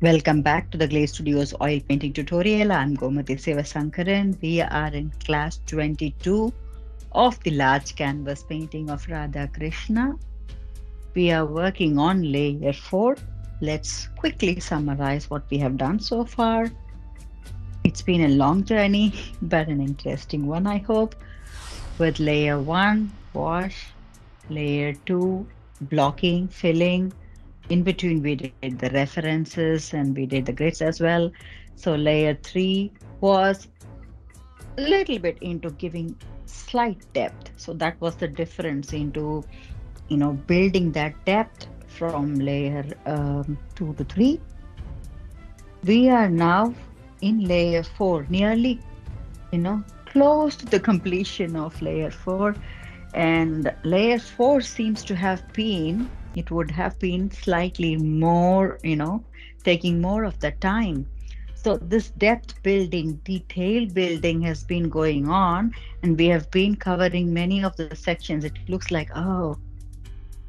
Welcome back to the Glaze Studios oil painting tutorial. I'm Gomati Sivasankaran. We are in class 22 of the large canvas painting of Radha Krishna. We are working on layer 4. Let's quickly summarize what we have done so far. It's been a long journey, but an interesting one, I hope. With layer 1, wash, layer 2, blocking, filling. In between, we did the references and we did the grids as well. So layer 3 was a little bit into giving slight depth. So that was the difference into, building that depth from layer 2 to 3. We are now in layer 4, nearly, close to the completion of layer 4. And layer 4 seems to have been, it would have been slightly more, taking more of the time. So this depth building, detail building has been going on, and we have been covering many of the sections. It looks like, oh,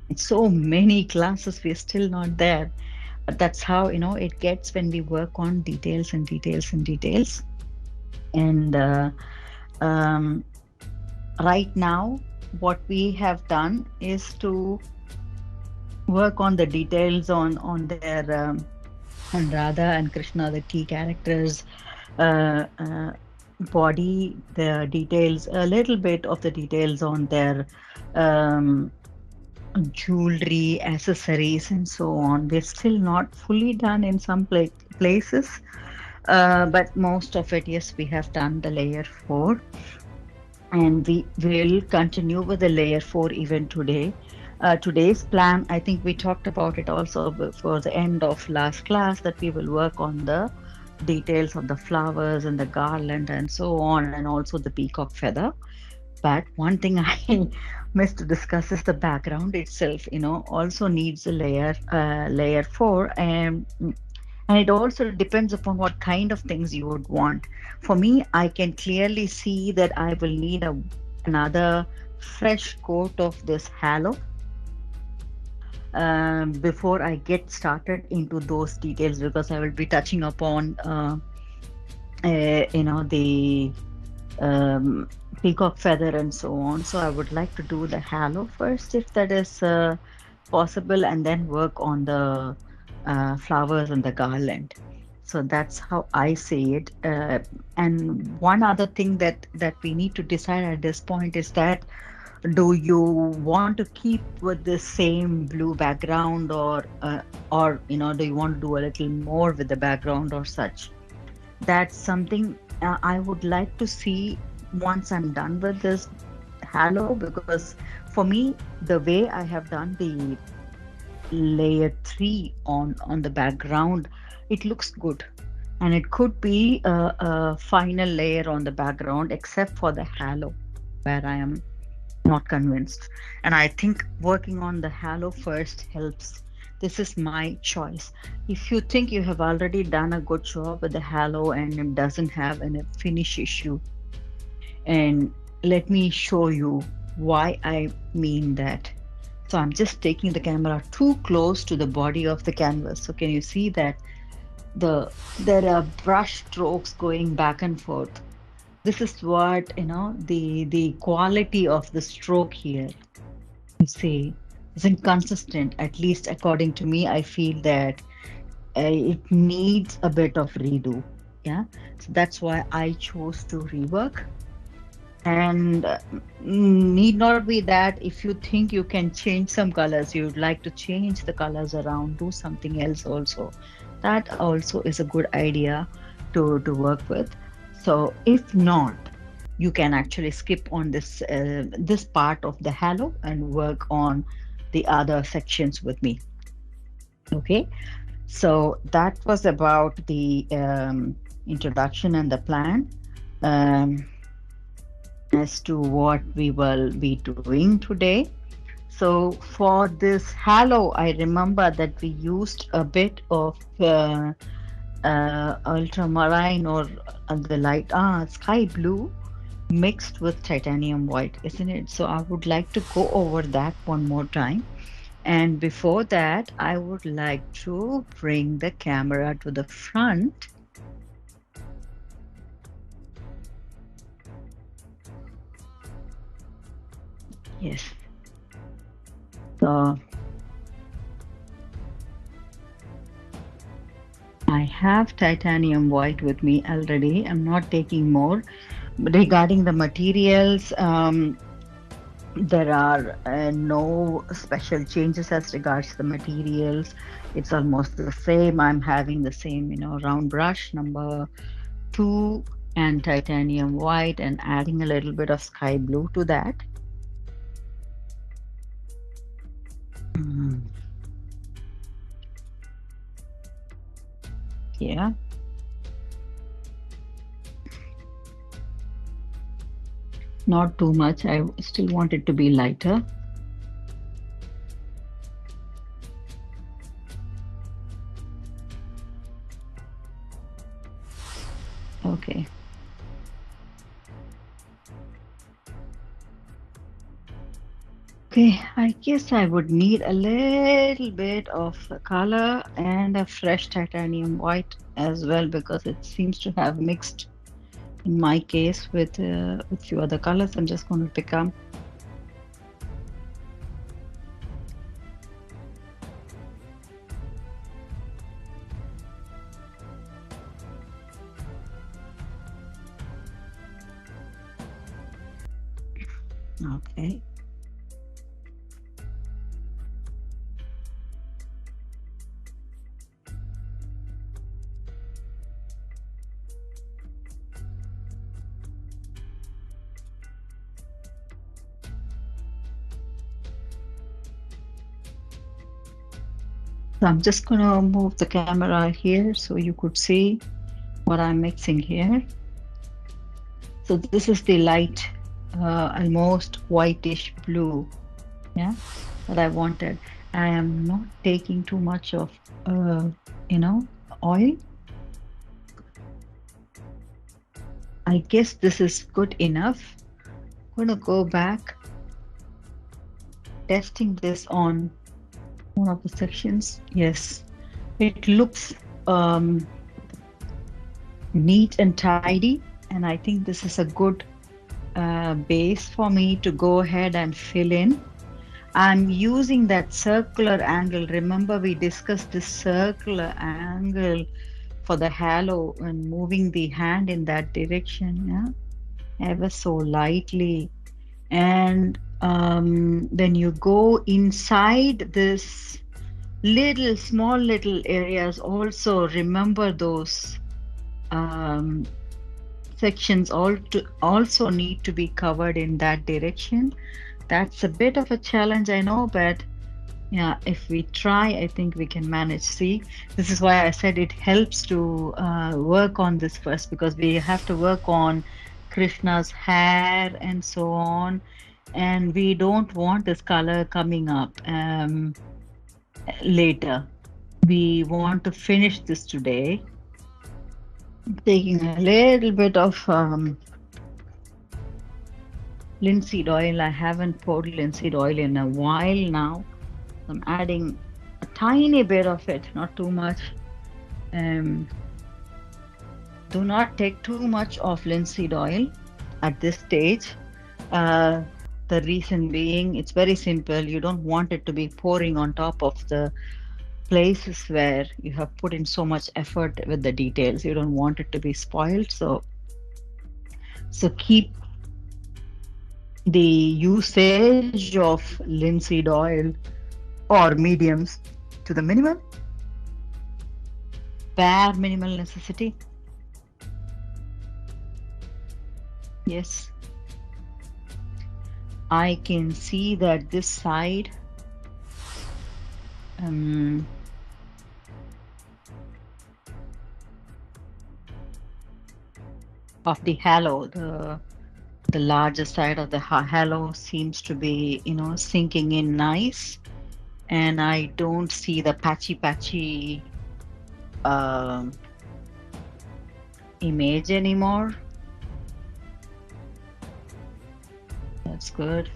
it's so many classes, we're still not there. But that's how, it gets when we work on details and details and details. And um, right now, what we have done is to work on the details on their on Radha and Krishna, the key characters, uh, uh, body, the details, a little bit of the details on their um, jewelry, accessories, and so on. We're still not fully done in some places, but most of it, yes, we have done the layer 4, and we will continue with the layer 4 even today. Today's plan, I think we talked about it also before the end of last class, that we will work on the details of the flowers and the garland and so on, and also the peacock feather. But one thing I missed to discuss is the background itself, also needs a layer 4. And it also depends upon what kind of things you would want. For me, I can clearly see that I will need another fresh coat of this halo before I get started into those details, because I will be touching upon, the um, peacock feather and so on. So I would like to do the halo first, if that is possible, and then work on the flowers and the garland. So that's how I see it. And one other thing that we need to decide at this point is that, do you want to keep with the same blue background, or do you want to do a little more with the background or such? That's something I would like to see once I'm done with this halo, because for me, the way I have done the layer 3 on the background, it looks good, and it could be a final layer on the background, except for the halo, where I am not convinced. And I think working on the halo first helps. This is my choice. If you think you have already done a good job with the halo and it doesn't have any finish issue, and let me show you why I mean that. So I'm just taking the camera too close to the body of the canvas. So can you see that there are brush strokes going back and forth? This is what, the quality of the stroke here, you see, isn't consistent. At least according to me, I feel that it needs a bit of redo. Yeah, so that's why I chose to rework. And need not be that if you think you can change some colors, you'd like to change the colors around, do something else also. That also is a good idea to work with. So if not, you can actually skip on this part of the halo and work on the other sections with me. Okay, so that was about the introduction and the plan. Um, as to what we will be doing today. So for this halo, I remember that we used a bit of ultramarine, or the light sky blue, mixed with titanium white, isn't it? So I would like to go over that one more time. And before that, I would like to bring the camera to the front. Yes. So I have titanium white with me already. I'm not taking more. Regarding the materials, there are no special changes as regards the materials. It's almost the same. I'm having the same, round brush number 2 and titanium white and adding a little bit of sky blue to that. Mm, yeah, not too much. I still want it to be lighter. Okay. Okay, I guess I would need a little bit of color and a fresh titanium white as well because it seems to have mixed in my case with few other colors. I'm just going to pick up. Okay. So I'm just going to move the camera here so you could see what I'm mixing here. So this is the light, almost whitish blue, yeah, that I wanted. I am not taking too much of, uh, you know, oil. I guess this is good enough. I'm going to go back, testing this on one of the sections. Yes, it looks neat and tidy, and I think this is a good base for me to go ahead and fill in. I'm using that circular angle. Remember, we discussed this circular angle for the halo and moving the hand in that direction, yeah, ever so lightly. And when you go inside this little, small little areas, also remember those um, sections also need to be covered in that direction. That's a bit of a challenge, I know, but yeah, if we try, I think we can manage. See, this is why I said it helps to work on this first because we have to work on Krishna's hair and so on. And we don't want this color coming up later. We want to finish this today. Taking a little bit of linseed oil. I haven't poured linseed oil in a while now. I'm adding a tiny bit of it, not too much. Um, do not take too much of linseed oil at this stage. Uh, the reason being, it's very simple. You don't want it to be pouring on top of the places where you have put in so much effort with the details. You don't want it to be spoiled. So keep the usage of linseed oil or mediums to the minimum, bare minimal necessity. Yes, I can see that this side um, of the halo, the larger side of the halo seems to be, sinking in nice, and I don't see the patchy um, image anymore. That's good.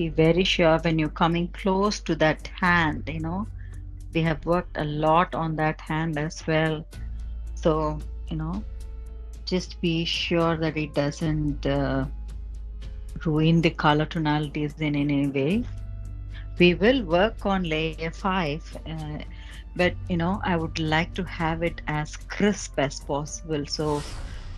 be very sure when you're coming close to that hand, we have worked a lot on that hand as well. So, just be sure that it doesn't ruin the color tonalities in any way. We will work on layer 5, but I would like to have it as crisp as possible. So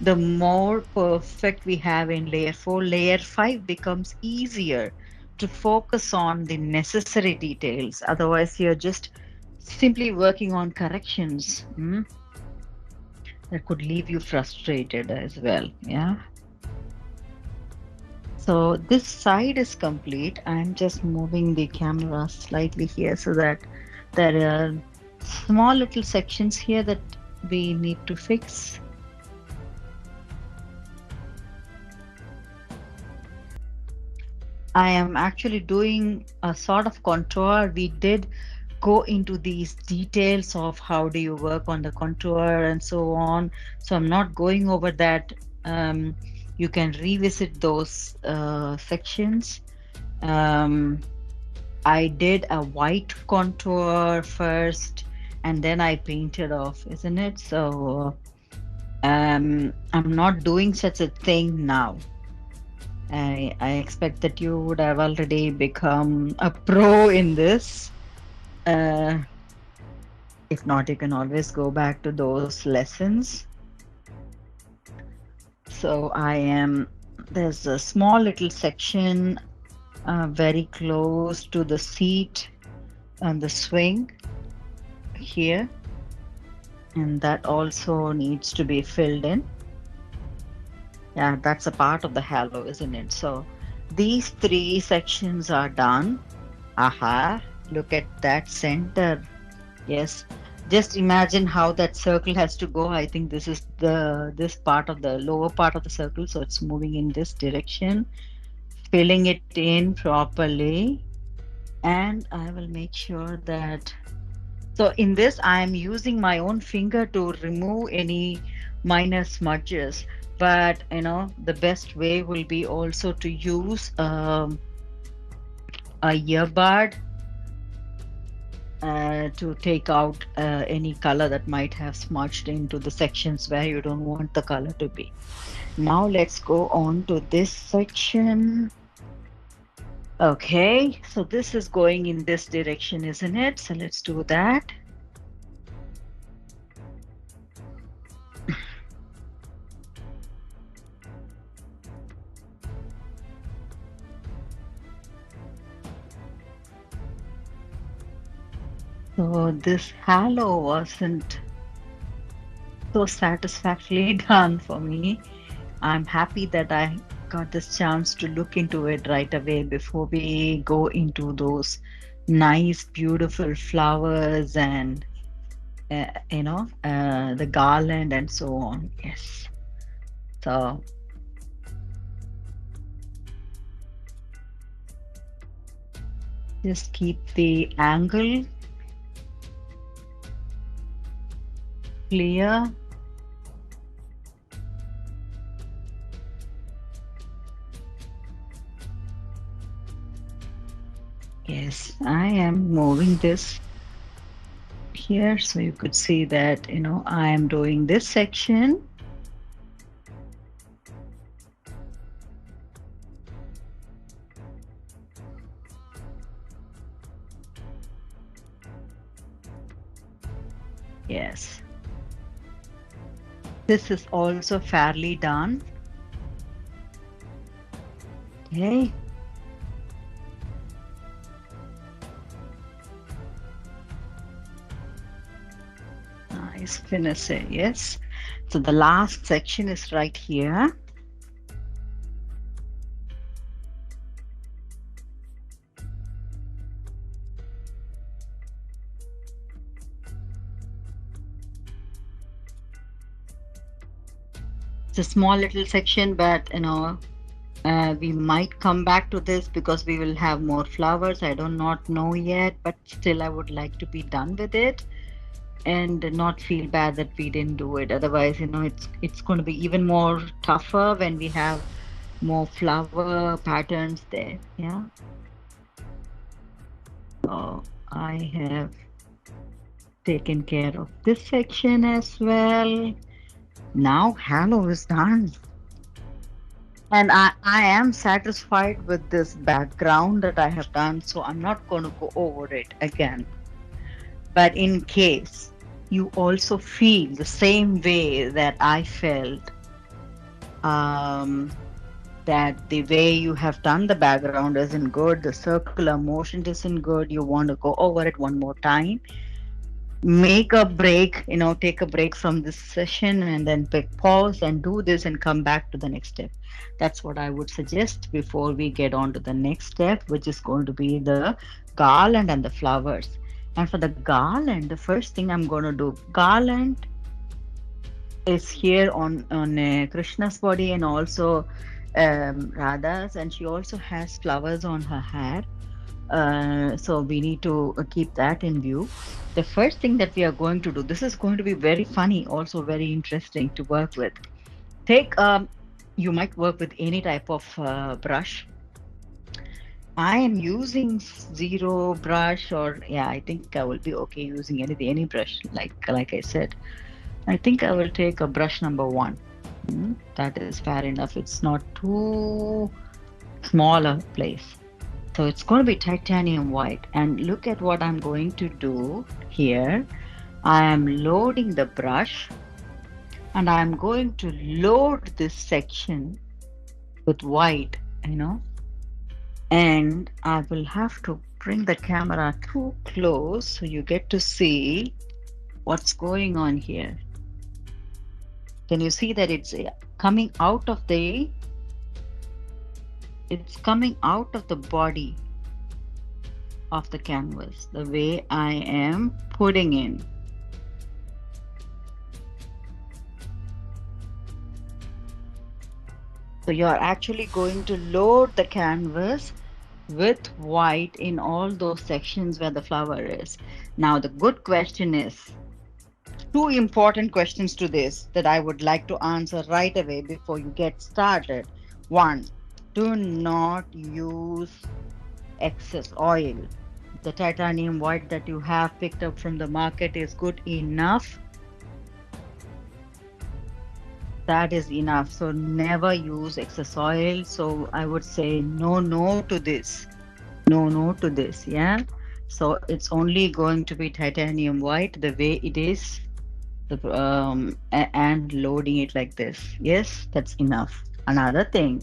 the more perfect we have in layer 4, layer 5 becomes easier to focus on the necessary details. Otherwise, you're just simply working on corrections. That could leave you frustrated as well. Yeah. So this side is complete. I'm just moving the camera slightly here so that there are small little sections here that we need to fix. I am actually doing a sort of contour. We did go into these details of how do you work on the contour and so on. So I'm not going over that. Um, you can revisit those sections. Um, I did a white contour first and then I painted off, isn't it? So I'm not doing such a thing now. I expect that you would have already become a pro in this. Uh, if not, you can always go back to those lessons. So there's a small little section very close to the seat and the swing here. And that also needs to be filled in. Yeah, that's a part of the halo, isn't it? So these 3 sections are done. Aha, look at that center. Yes. Just imagine how that circle has to go. I think this is this part of the lower part of the circle. So it's moving in this direction, filling it in properly. And I will make sure that. So in this, I am using my own finger to remove any minor smudges. But the best way will be also to use a earbud to take out any color that might have smudged into the sections where you don't want the color to be. Now let's go on to this section. Okay, so this is going in this direction, isn't it? So let's do that. So this halo wasn't so satisfactorily done for me. I'm happy that I got this chance to look into it right away before we go into those nice, beautiful flowers and the garland and so on. Yes. So just keep the angle clear. Yes, I am moving this here so you could see that I am doing this section. Yes. This is also fairly done. Okay. Nice finish, yes. So the last section is right here. It's a small little section, but we might come back to this because we will have more flowers. I do not know yet, but still I would like to be done with it and not feel bad that we didn't do it. Otherwise, it's going to be even more tougher when we have more flower patterns there. Yeah. So I have taken care of this section as well. Now halo is done. And I am satisfied with this background that I have done, so I'm not going to go over it again. But in case you also feel the same way that I felt, um, that the way you have done the background isn't good, the circular motion isn't good, you want to go over it one more time, make a break, take a break from this session and then pick pause and do this and come back to the next step. That's what I would suggest before we get on to the next step, which is going to be the garland and the flowers. And for the garland, the first thing I'm going to do, garland is here on Krishna's body and also Radha's, and she also has flowers on her hair. So we need to keep that in view. The first thing that we are going to do, this is going to be very funny, also very interesting to work with. Take You might work with any type of brush. I am using zero brush, or yeah, I think I will be okay using any brush. Like I said, I think I will take a brush number one. That is fair enough. It's not too small a place. So it's going to be titanium white. And look at what I'm going to do here. I am loading the brush and I'm going to load this section with white, and I will have to bring the camera too close so you get to see what's going on here. Can you see that coming out of the it's coming out of the body of the canvas the way I am putting in. So you're actually going to load the canvas with white in all those sections where the flower is. Now the good question is, two important questions to this that I would like to answer right away before you get started. One, do not use excess oil. The titanium white that you have picked up from the market is good enough. That is enough. So never use excess oil. So I would say no to this. No to this. Yeah. So it's only going to be titanium white the way it is, and loading it like this. Yes, that's enough. Another thing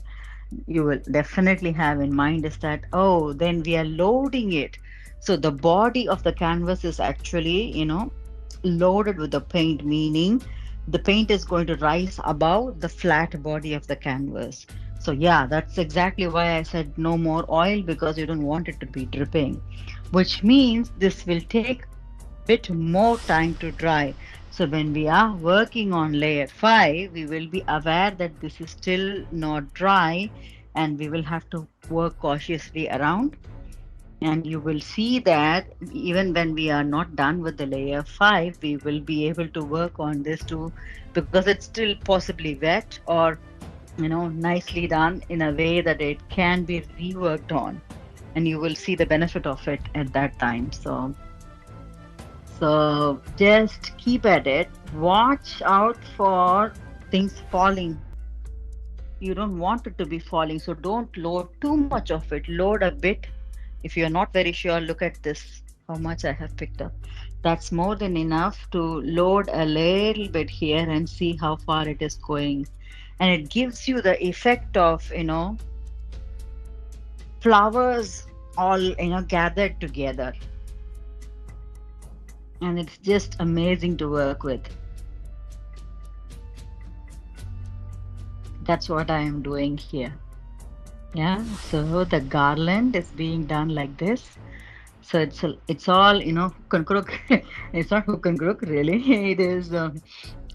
you will definitely have in mind is that, oh, then we are loading it. So the body of the canvas is actually, loaded with the paint, meaning the paint is going to rise above the flat body of the canvas. So yeah, that's exactly why I said no more oil, because you don't want it to be dripping, which means this will take bit more time to dry. So when we are working on layer 5, we will be aware that this is still not dry and we will have to work cautiously around. And you will see that even when we are not done with the layer 5, we will be able to work on this too, because it's still possibly wet or nicely done in a way that it can be reworked on, and you will see the benefit of it at that time. So just keep at it. Watch out for things falling. You don't want it to be falling, so don't load too much of it. Load a bit. If you're not very sure, look at this, how much I have picked up. That's more than enough to load a little bit here and see how far it is going. And it gives you the effect of, flowers all, gathered together. And it's just amazing to work with. That's what I am doing here. Yeah, so the garland is being done like this. So it's all, hook and crook. It's not hook and crook really. It is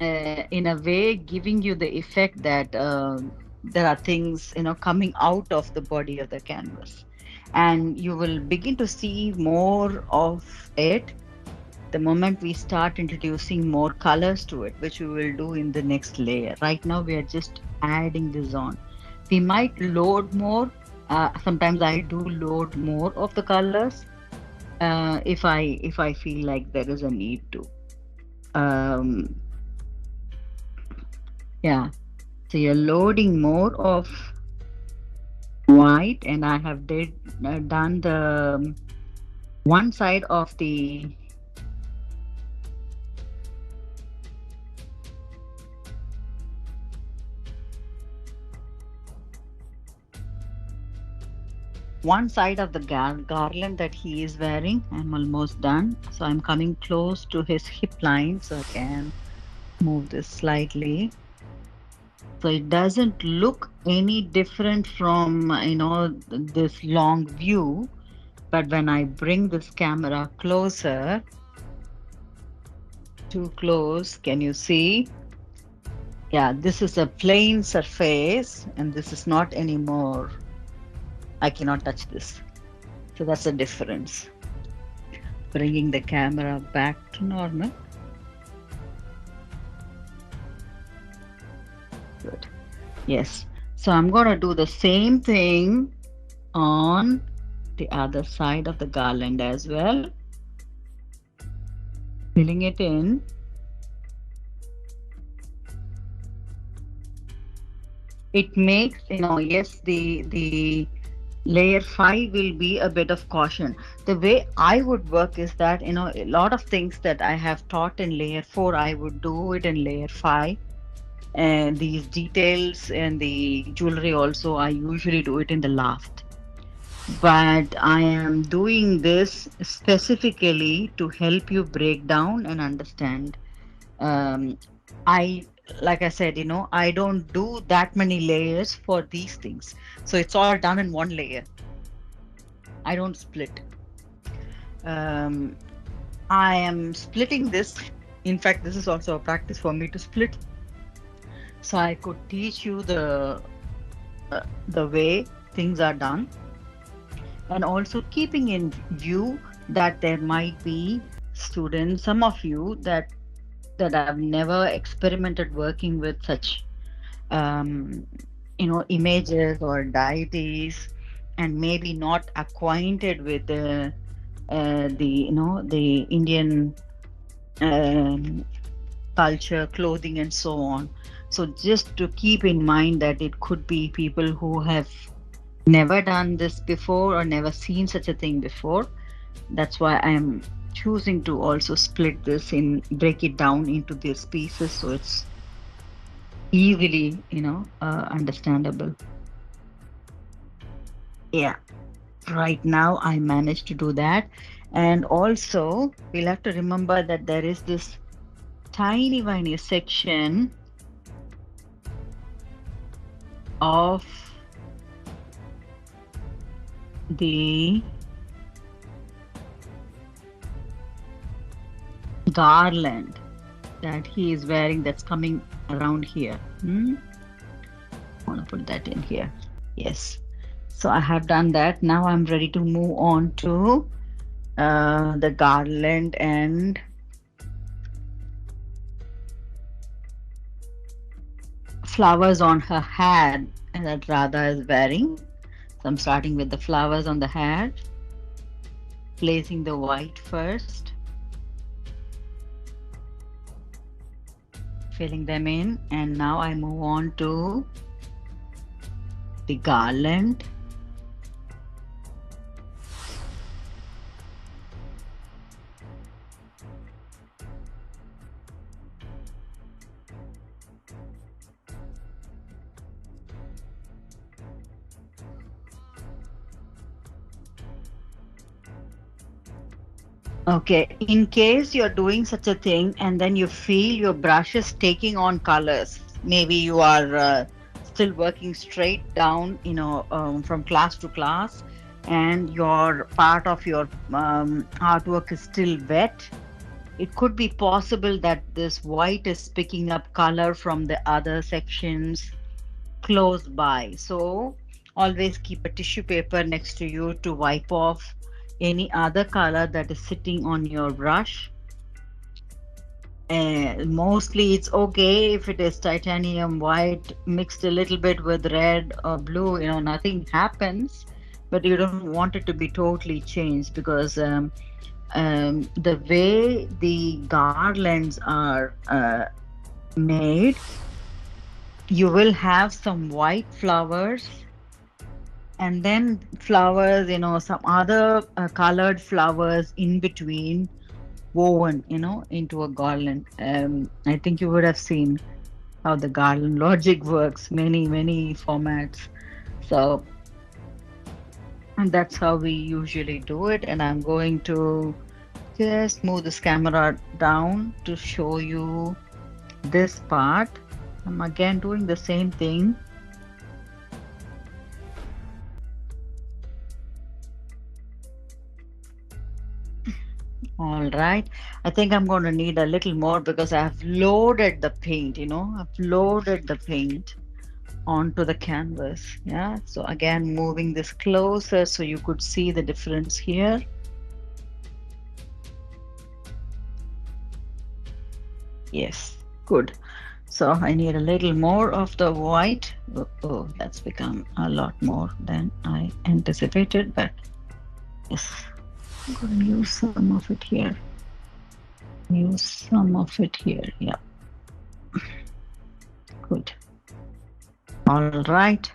in a way giving you the effect that there are things, coming out of the body of the canvas, and you will begin to see more of it the moment we start introducing more colors to it, which we will do in the next layer. Right now, we are just adding this on. We might load more. Sometimes I do load more of the colors if I feel like there is a need to. Um, yeah. So you're loading more of white, and I have done the one side of the garland that he is wearing. I'm almost done. So I'm coming close to his hip line, so I can move this slightly. So it doesn't look any different from, this long view. But when I bring this camera closer, too close, can you see? Yeah, this is a plain surface, and this is not anymore. I cannot touch this. So that's the difference. Bringing the camera back to normal. Good. Yes. So I'm going to do the same thing on the other side of the garland as well. Filling it in. It makes, yes, the layer 5 will be a bit of caution. The way I would work is that, a lot of things that I have taught in layer 4, I would do it in layer 5. And these details and the jewelry also, I usually do it in the last. But I am doing this specifically to help you break down and understand. Um, I, like I said, I don't do that many layers for these things. So it's all done in one layer. I don't split. Um, I am splitting this. In fact, this is also a practice for me to split. So I could teach you the way things are done, and also keeping in view that there might be students, some of you that have never experimented working with such um, images or deities, and maybe not acquainted with the Indian um, culture, clothing, and so on. So just to keep in mind that it could be people who have never done this before or never seen such a thing before. That's why I'm choosing to also split this in, break it down into these pieces, so it's easily, understandable. Yeah, right now I managed to do that. And also, we'll have to remember that there is this tiny section of the garland that he is wearing, that's coming around here. I want to put that in here. Yes. So I have done that. Now I'm ready to move on to the garland and flowers on her head that Radha is wearing. So I'm starting with the flowers on the head, placing the white first, filling them in, and now I move on to the garland. Okay, in case you're doing such a thing and then you feel your brush is taking on colors, maybe you are still working straight down, from class to class, and your part of your artwork is still wet. It could be possible that this white is picking up color from the other sections close by. So always keep a tissue paper next to you to wipe off any other color that is sitting on your brush. And mostly it's okay if it is titanium white mixed a little bit with red or blue, nothing happens. but you don't want it to be totally changed because the way the garlands are made, you will have some white flowers and then flowers, some other colored flowers in between, woven, into a garland. I think you would have seen how the garland logic works, many, many formats. So, and that's how we usually do it. And I'm going to just move this camera down to show you this part. I'm again doing the same thing. All right. I think I'm going to need a little more because I've loaded the paint, I've loaded the paint onto the canvas. Yeah. So again, moving this closer so you could see the difference here. Yes. Good. So I need a little more of the white. Oh, that's become a lot more than I anticipated, but yes, I'm going to use some of it here. Use some of it here. Yeah. Good. All right.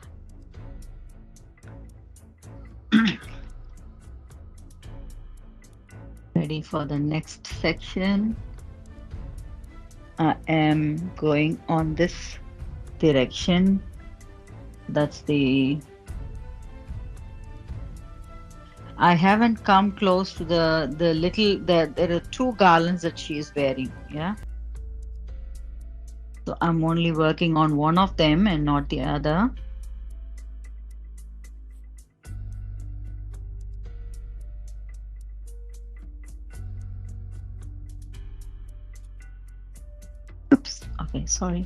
Ready for the next section. I am going on this direction. That's I haven't come close to the little, there are two garlands that she is wearing. Yeah. So I'm only working on one of them and not the other. Oops. Okay, sorry.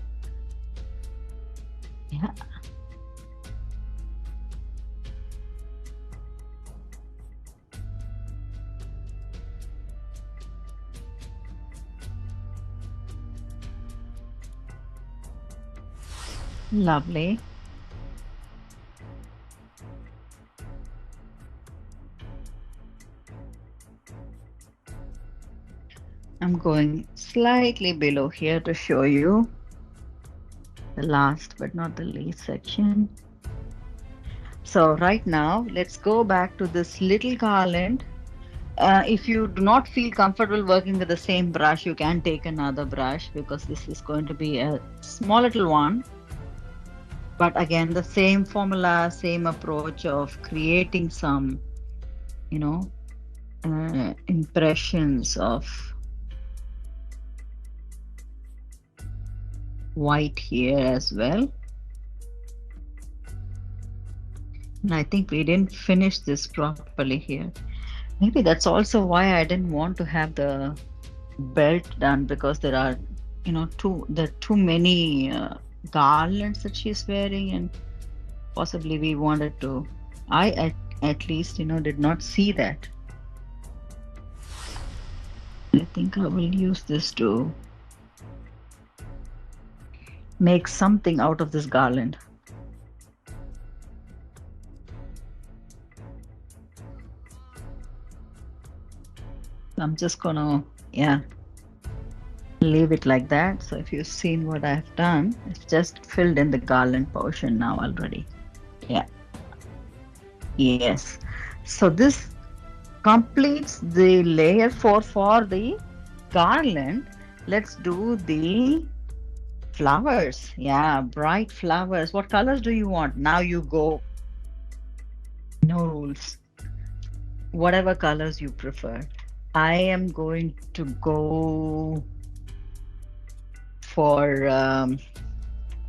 Yeah. Lovely. I'm going slightly below here to show you the last but not the least section. So right now, let's go back to this little garland. If you do not feel comfortable working with the same brush, you can take another brush because this is going to be a small little one. But again, the same formula, same approach of creating some, impressions of white here as well. And I think we didn't finish this properly here. Maybe that's also why I didn't want to have the belt done because there are, too many garlands that she's wearing, and possibly we wanted to. At least, did not see that. I think I will use this to make something out of this garland. I'm just gonna, leave it like that. So if you've seen what I've done, it's just filled in the garland portion now already. Yeah. Yes. So this completes the layer 4 for the garland. Let's do the flowers. Yeah, bright flowers. What colors do you want? Now you go. No rules. Whatever colors you prefer. I am going to go for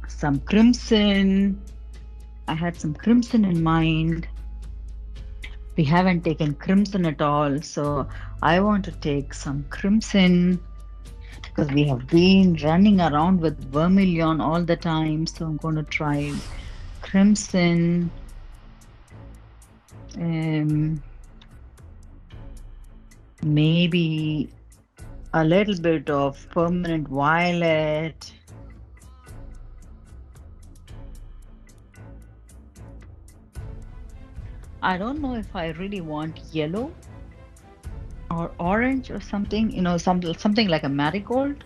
some crimson. I had some crimson in mind. We haven't taken crimson at all, so I want to take some crimson because we have been running around with vermilion all the time. So I'm going to try crimson. Maybe a little bit of permanent violet. I don't know if I really want yellow or orange or something, something like a marigold.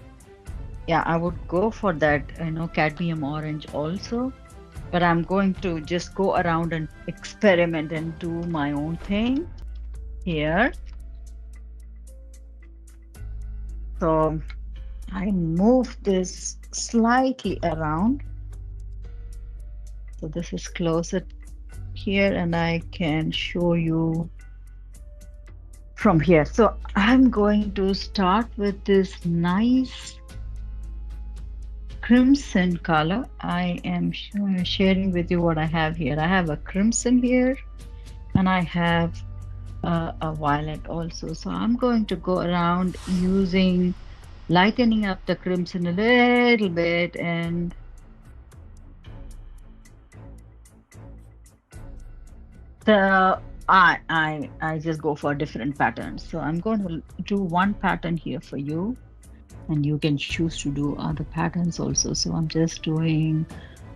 Yeah, I would go for that, cadmium orange also. But I'm going to just go around and experiment and do my own thing here. So I move this slightly around. So this is closer here, and I can show you from here. So I'm going to start with this nice crimson color. I am sharing with you what I have here. I have a crimson here, and I have a violet also. So I'm going to go around using lightening up the crimson a little bit, and the I just go for different patterns. So I'm going to do one pattern here for you, and you can choose to do other patterns also. So I'm just doing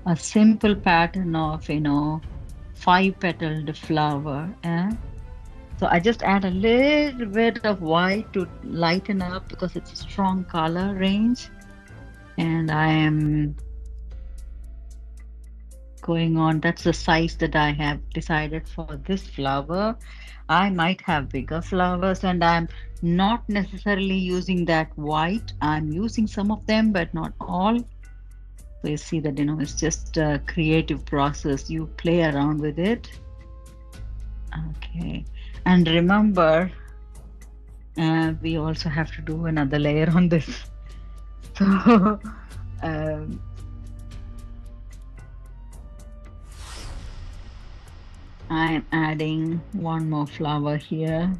a simple pattern of 5-petaled flower. So I just add a little bit of white to lighten up because it's a strong color range. And I am going on. That's the size that I have decided for this flower. I might have bigger flowers, and I'm not necessarily using that white. I'm using some of them, but not all. So you see that, it's just a creative process. You play around with it. Okay. And remember, we also have to do another layer on this. So um, I'm adding one more flower here.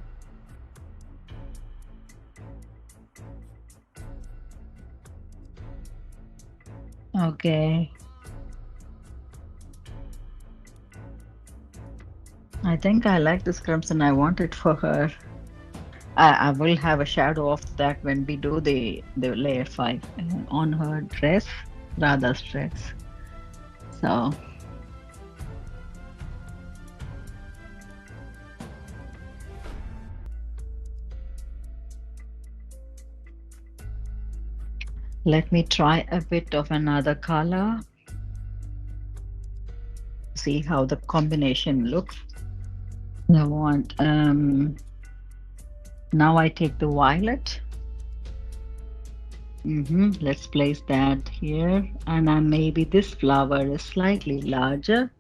Okay. I think I like this crimson. I want it for her. I will have a shadow of that when we do the layer 5 on her dress, Radha's dress. So let me try a bit of another color. See how the combination looks. I want now I take the violet. Let's place that here, and maybe this flower is slightly larger.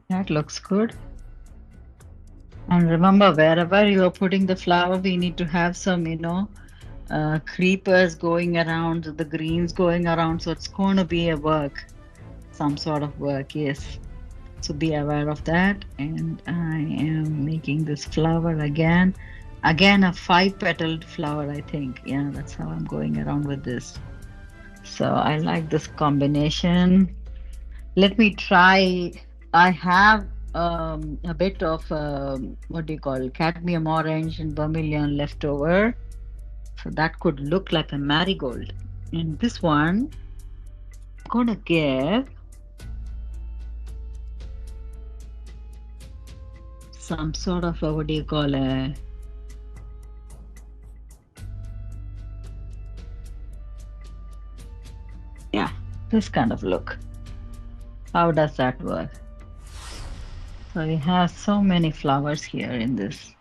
That looks good. And remember, wherever you're putting the flower, we need to have some, creepers going around, the greens going around. So it's going to be a work, some sort of work, yes. So be aware of that. And I am making this flower again. Again, a 5-petaled flower, I think. Yeah, that's how I'm going around with this. So I like this combination. Let me try. I have a bit of what do you call cadmium orange and vermilion left over. So that could look like a marigold. And this one, I'm gonna give some sort of a, what do you call a yeah, this kind of look. How does that work? So we have so many flowers here in this.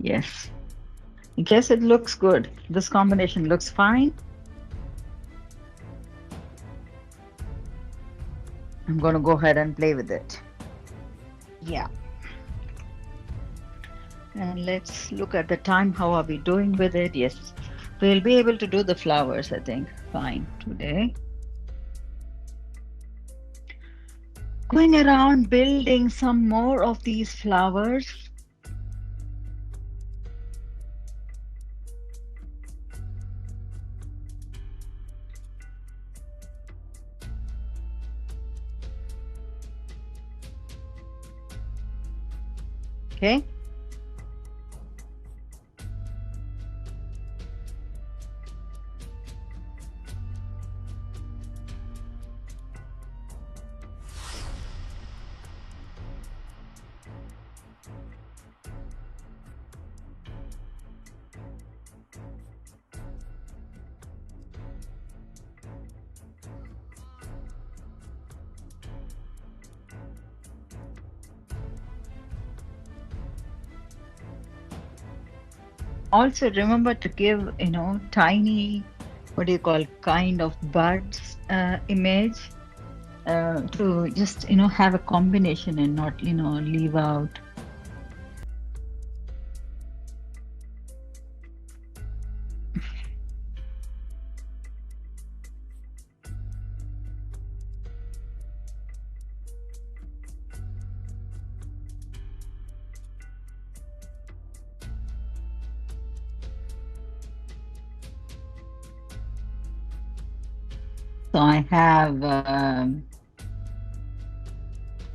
Yes. I guess it looks good. This combination looks fine. I'm going to go ahead and play with it. Yeah. And let's look at the time. How are we doing with it? Yes. We'll be able to do the flowers, I think. Fine today. Going around building some more of these flowers. Okay. Also remember to give, tiny, what do you call, kind of buds image to just, have a combination and not, leave out. So I have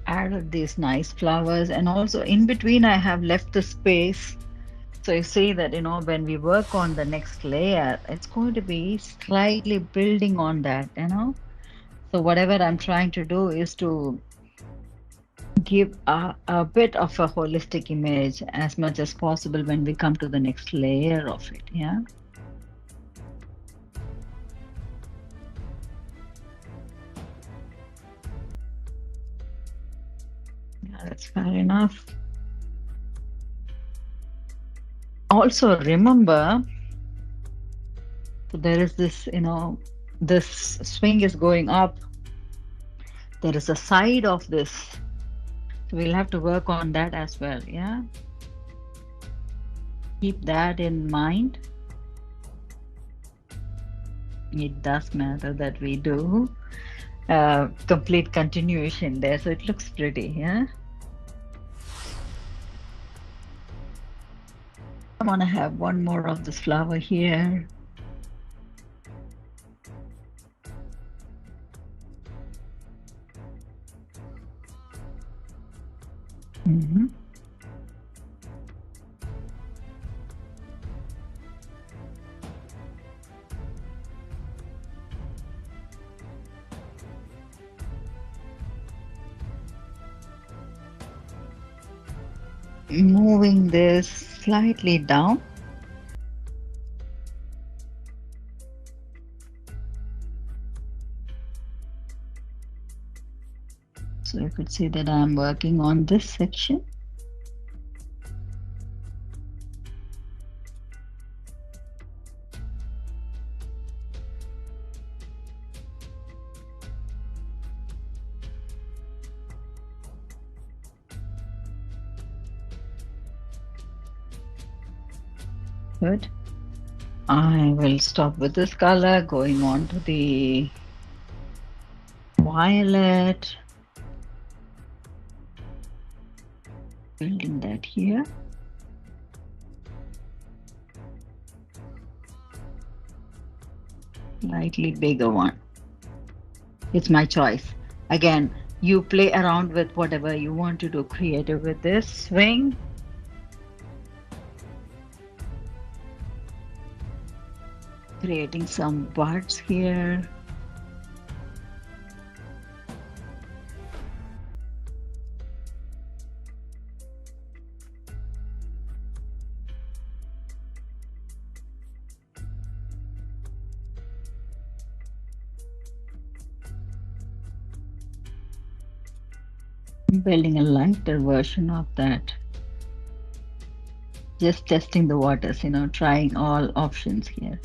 added these nice flowers, and also in between I have left the space. So you see that, when we work on the next layer, it's going to be slightly. On that. So whatever I'm trying to do is to give a bit of a holistic image as much as possible when we come to the next layer of it. Yeah. Yeah, that's fair enough. Also remember, so there is this, this swing is going up. There is a side of this. So we'll have to work on that as well. Yeah. Keep that in mind. It does matter that we do complete continuation there, so it looks pretty. Yeah. I want to have one more of this flower here. Mhm. Moving this slightly down. So you could see that I'm working on this section. Good. I will stop with this color, going on to the violet, building that here. Slightly bigger one. It's my choice. Again, you play around with whatever you want to do creative with this swing. Creating some buds here. Building a lighter version of that. Just testing the waters, trying all options here.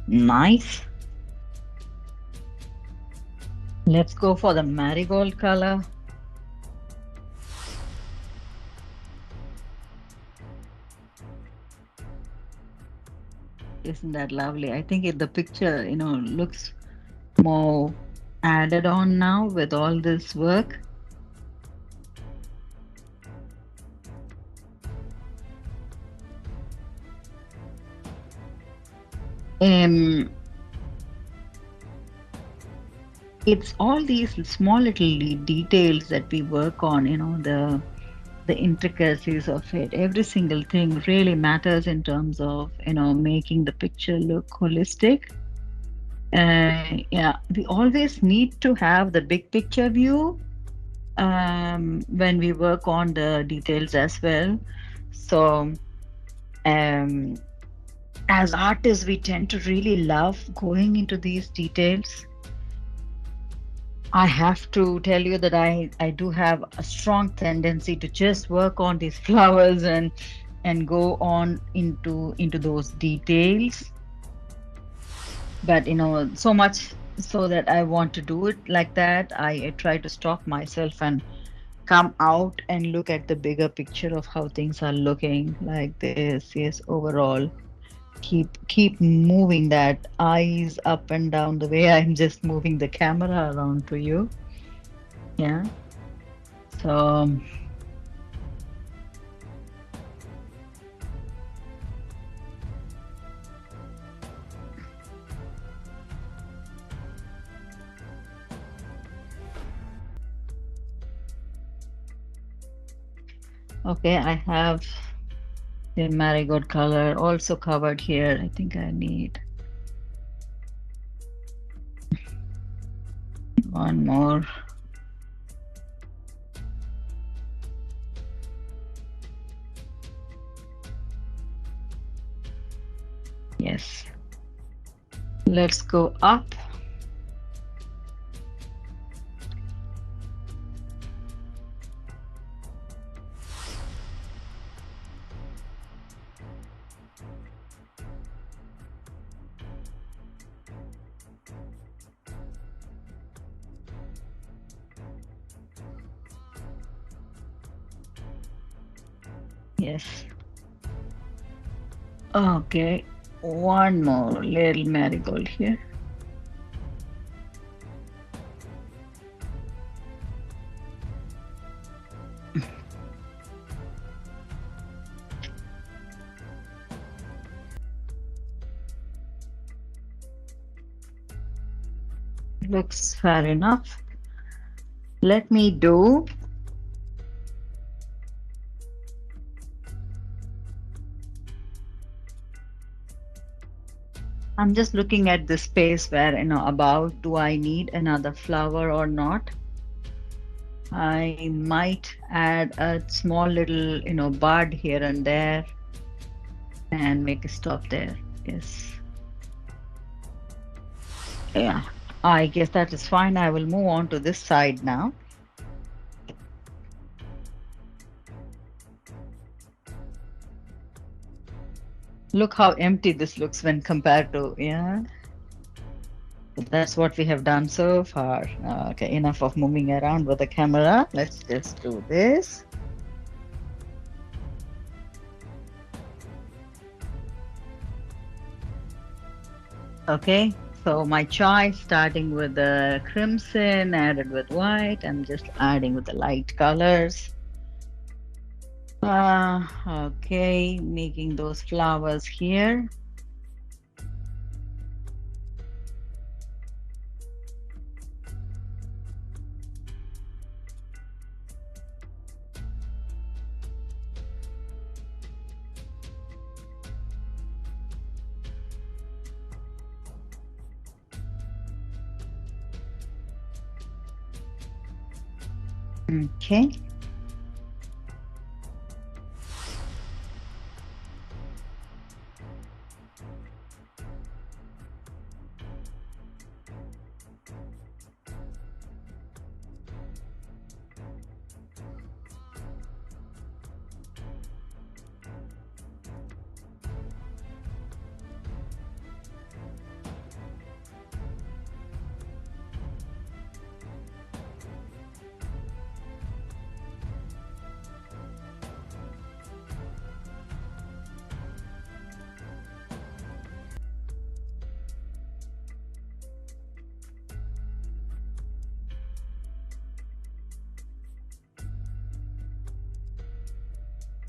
Nice. Let's go for the marigold color. Isn't that lovely? I think the picture, looks more added on now with all this work. Um, it's all these small little details that we work on, the intricacies of it. Every single thing really matters in terms of, making the picture look holistic. Yeah, we always need to have the big picture view when we work on the details as well. So, um, as artists, we tend to really love going into these details. I have to tell you that I do have a strong tendency to just work on these flowers and go on into those details. But so much so that I want to do it like that, I try to stop myself and come out and look at the bigger picture of how things are looking like this. Yes, overall, keep moving that eyes up and down the way I'm just moving the camera around to you. Yeah. So, okay, I have the marigold color also covered here. I think I need one more. Yes. Let's go up. Yes. Okay. One more little marigold here. Looks fair enough. Let me do. I'm just looking at the space where, about do I need another flower or not? I might add a small little, bud here and there and make a stop there. Yes. Yeah. I guess that is fine. I will move on to this side now. Look how empty this looks when compared to, yeah. That's what we have done so far. Okay, enough of moving around with the camera. Let's just do this. Okay, so my choice starting with the crimson, added with white. I'm just adding with the light colors. Okay, making those flowers here. Okay.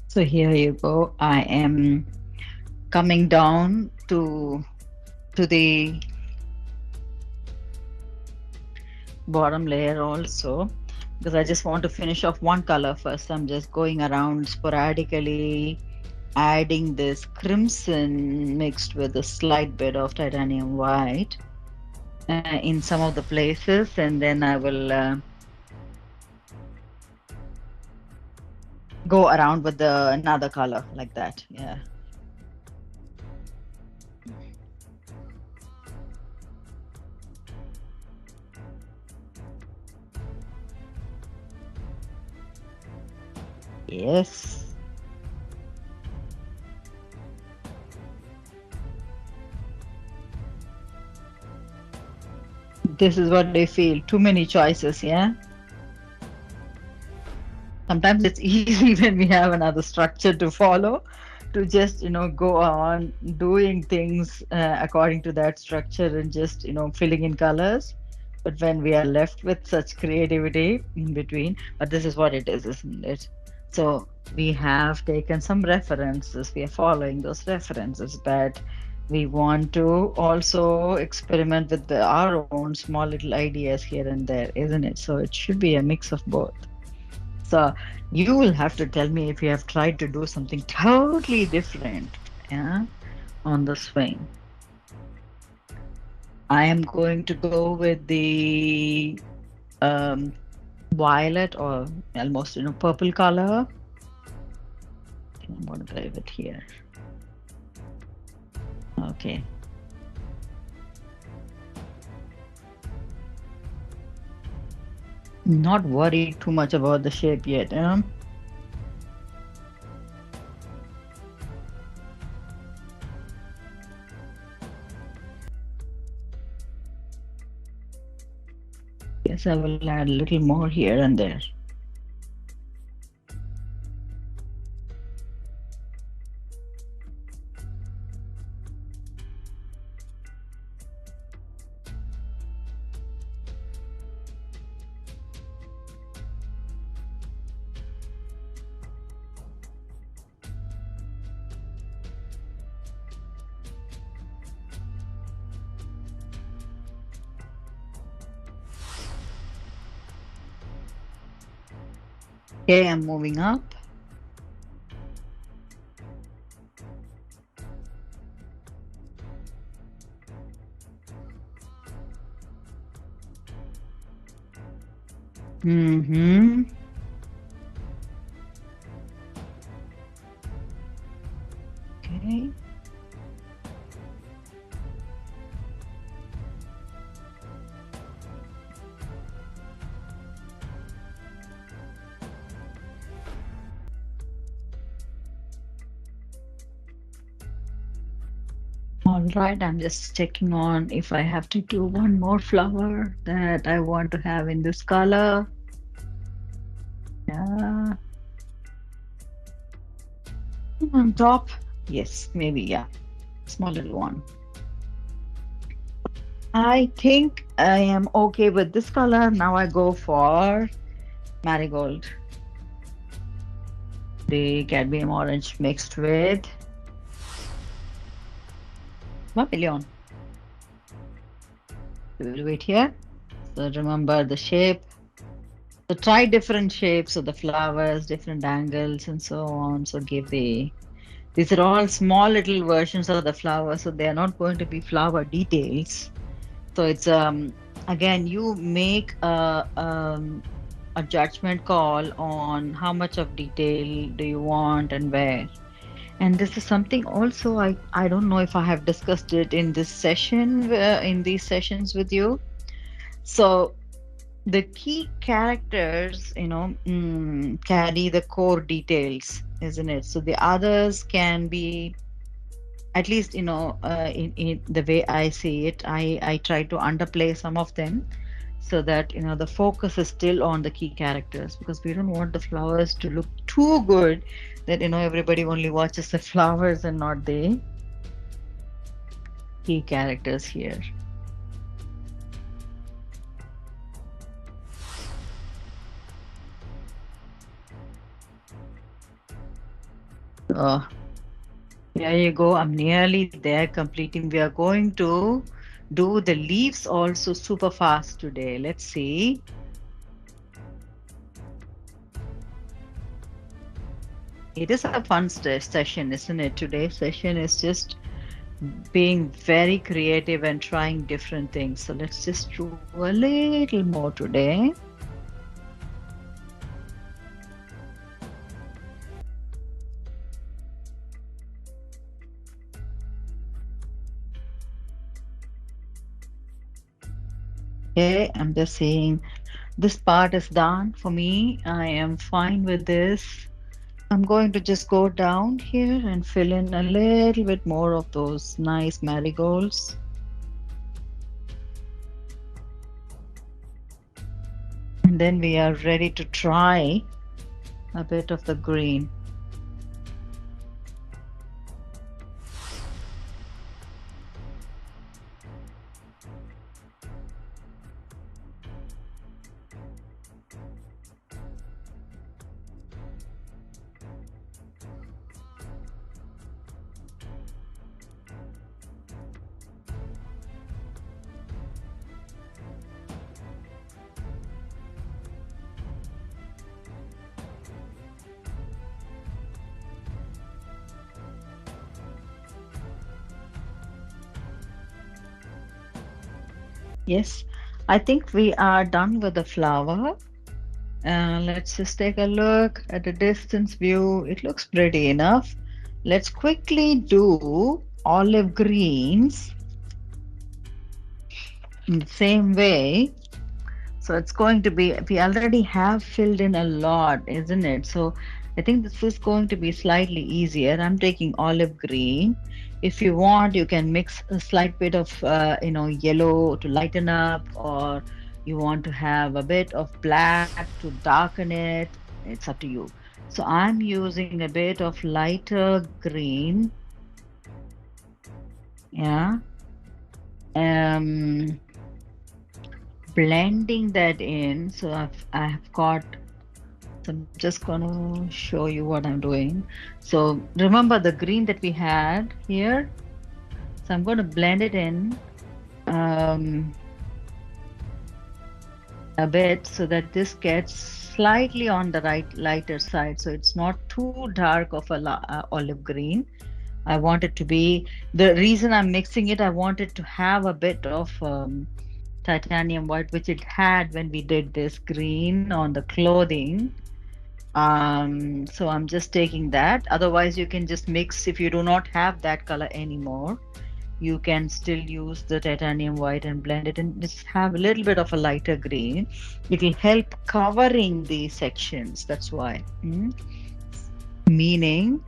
So here you go. I am coming down to the bottom layer also, because I just want to finish off one color first. I'm just going around sporadically adding this crimson mixed with a slight bit of titanium white in some of the places, and then I will go around with the another color like that. Yeah. Yes. This is what they feel. Too many choices, yeah? Sometimes it's easy when we have another structure to follow to just, go on doing things according to that structure and just, filling in colors. But when we are left with such creativity in between, but this is what it is, isn't it? So we have taken some references, we are following those references, but we want to also experiment with our own small little ideas here and there, isn't it? So it should be a mix of both. So you will have to tell me if you have tried to do something totally different, yeah, on the swing. I am going to go with the um, violet or almost purple color. I'm going to play with here. Okay. Not worried too much about the shape yet. Yes, I will add a little more here and there. Okay, I'm moving up. Mm-hmm. Okay. All right, I'm just checking on if I have to do one more flower that I want to have in this color. Yeah. On top. Yes, maybe, yeah. Small little one. I think I am okay with this color. Now I go for marigold. The cadmium orange mixed with vermilion. We will wait here. So remember the shape. So try different shapes of the flowers, different angles, and so on. So these are all small little versions of the flower, so they are not going to be flower details. So it's again you make a judgment call on how much of detail do you want and where. And this is something also I don't know if I have discussed it in this session in these sessions with you. So the key characters, carry the core details, isn't it? So the others can be, at least, in the way I see it, I try to underplay some of them so that, the focus is still on the key characters, because we don't want the flowers to look too good that, everybody only watches the flowers and not the key characters here. Oh, there you go. I'm nearly there completing. We are going to do the leaves also super fast today. Let's see. It is a fun session, isn't it? Today's session is just being very creative and trying different things. So let's just do a little more today. Okay, I'm just saying this part is done for me. I am fine with this. I'm going to just go down here and fill in a little bit more of those nice marigolds. And then we are ready to try a bit of the green. Yes, I think we are done with the flower. Let's just take a look at the distance view. It looks pretty enough. Let's quickly do olive greens in the same way. So it's going to be, we already have filled in a lot, isn't it? So I think this is going to be slightly easier. I'm taking olive green. If you want, you can mix a slight bit of, yellow to lighten up, or you want to have a bit of black to darken it. It's up to you. So I'm using a bit of lighter green. Yeah. Um, Blending that in. So I've got, so I'm just gonna show you what I'm doing. So remember the green that we had here. So I'm going to blend it in um, a bit so that this gets slightly on the lighter side. So it's not too dark of a olive green. I want it to be, the reason I'm mixing it, I want it to have a bit of titanium white, which it had when we did this green on the clothing. So I'm just taking that. Otherwise, you can just mix if you do not have that color anymore. You can still use the titanium white and blend it and just have a little bit of a lighter green. It will help covering the sections. That's why. Meaning,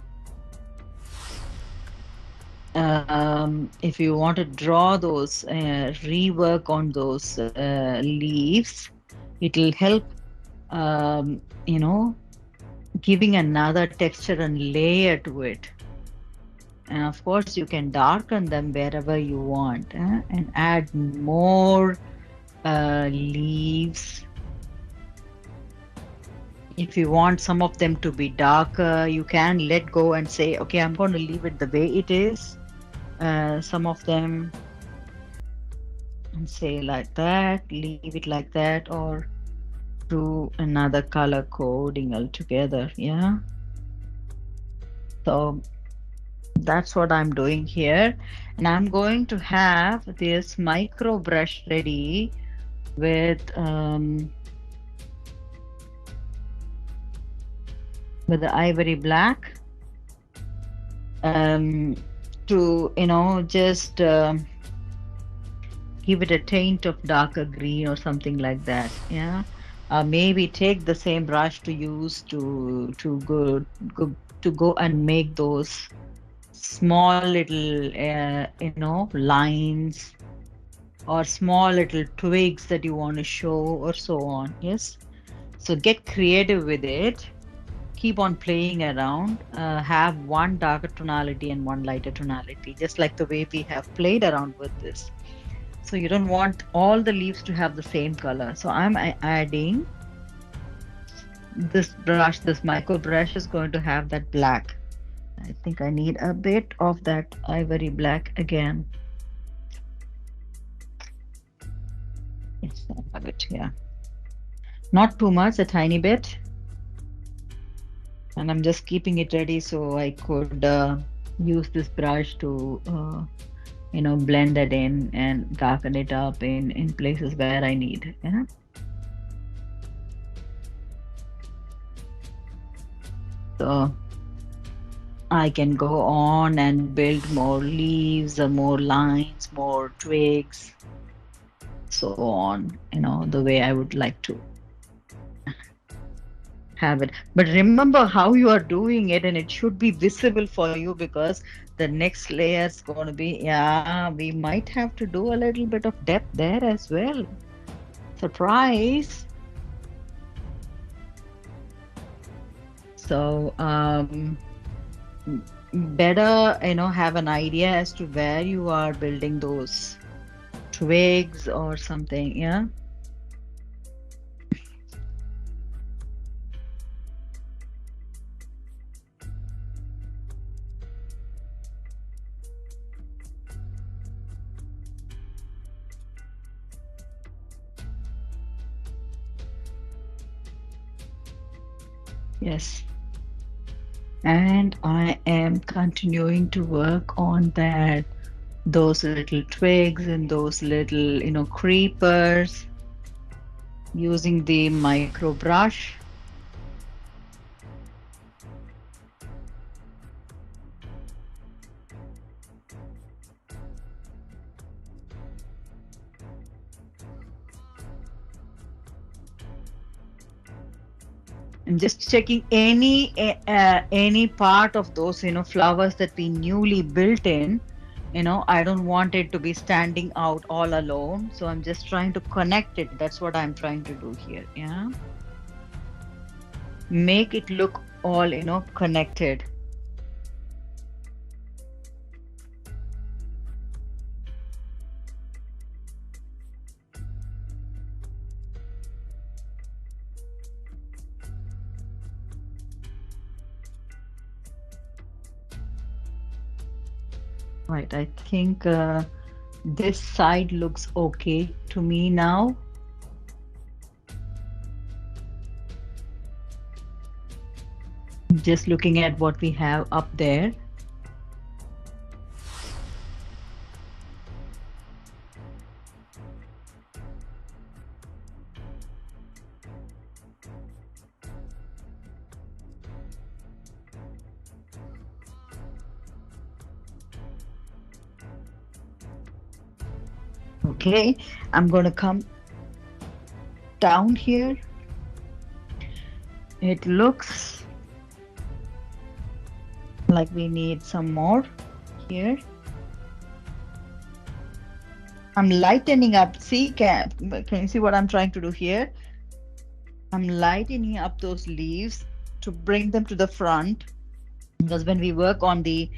if you want to draw those, rework on those leaves, it will help, um, you know, giving another texture and layer to it. And of course, you can darken them wherever you want, and add more leaves. If you want some of them to be darker, you can let go and say, okay, I'm going to leave it the way it is. Some of them, and say like that, leave it like that, or do another color coding altogether. Yeah. So that's what I'm doing here. And I'm going to have this micro brush ready with the ivory black, to just give it a taint of darker green or something like that. Yeah. Maybe take the same brush to use to go and make those small little lines, or small little twigs that you want to show, or so on. Yes. So get creative with it. Keep on playing around. Have one darker tonality and one lighter tonality, just like the way we have played around with this. So you don't want all the leaves to have the same color. So I'm adding this brush. This micro brush is going to have that black. I think I need a bit of that ivory black again. Yes, I have it. Yeah, not too much, a tiny bit, and I'm just keeping it ready so I could use this brush to blend it in and darken it up in places where I need. Yeah. So I can go on and build more leaves, more lines, more twigs, so on, the way I would like to have it. But remember how you are doing it, and it should be visible for you because the next layer is going to be, yeah, we might have to do a little bit of depth there as well. Surprise. So, better, have an idea as to where you are building those twigs or something. Yeah. Yes. And I am continuing to work on that, those little twigs and those little, creepers using the micro brush. And just checking any part of those, flowers that we newly built in. I don't want it to be standing out all alone. So I'm just trying to connect it. That's what I'm trying to do here. Yeah. Make it look all, connected. Right. I think this side looks okay to me now. Just looking at what we have up there. Okay, I'm going to come down here. It looks like we need some more here. I'm lightening up. See, can you see what I'm trying to do here? I'm lightening up those leaves to bring them to the front, because when we work on the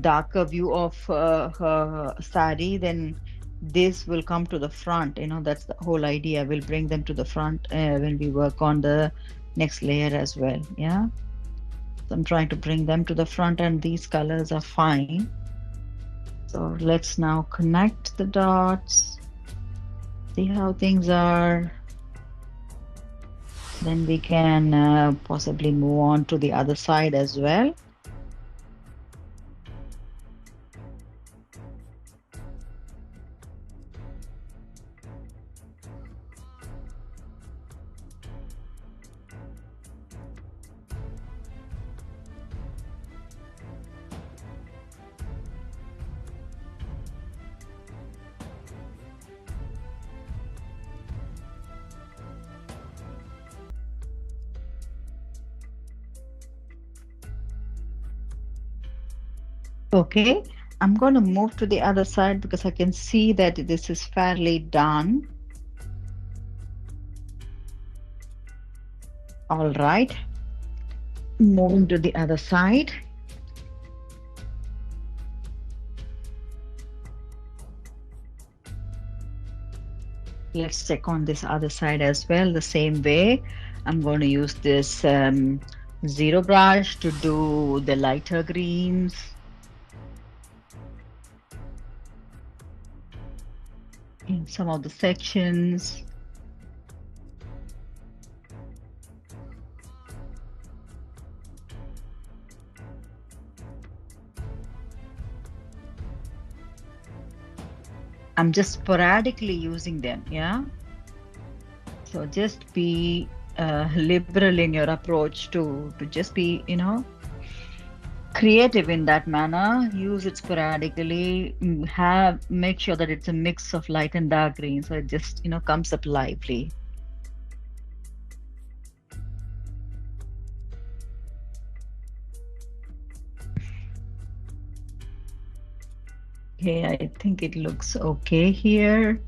darker view of her sari, then this will come to the front. That's the whole idea. We'll bring them to the front when we work on the next layer as well. Yeah. So I'm trying to bring them to the front, and these colors are fine. So let's now connect the dots, see how things are. Then we can possibly move on to the other side as well. Okay, I'm going to move to the other side because I can see that this is fairly done. All right, moving to the other side. Let's check on this other side as well, the same way. I'm going to use this zero brush to do the lighter greens. in some of the sections. I'm just sporadically using them, yeah? So just be liberal in your approach to just be, creative in that manner. Use it sporadically. Have make sure that it's a mix of light and dark green, so it just comes up lively. Okay, I think it looks okay here.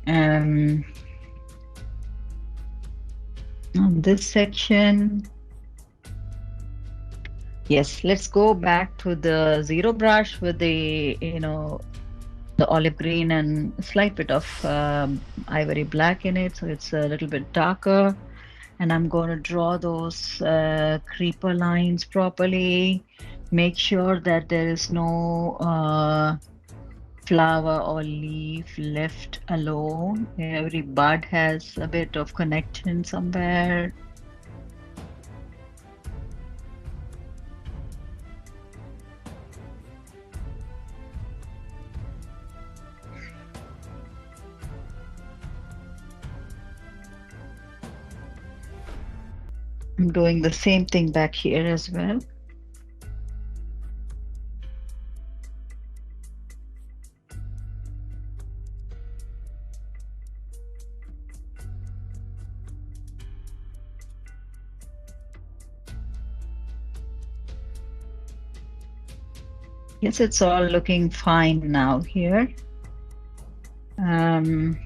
Um, on this section, yes, let's go back to the zero brush with the olive green and a slight bit of ivory black in it, so it's a little bit darker. And I'm going to draw those creeper lines properly. Make sure that there is no flower or leaf left alone. Every bud has a bit of connection somewhere. I'm doing the same thing back here as well. Yes, it's all looking fine now here. Um,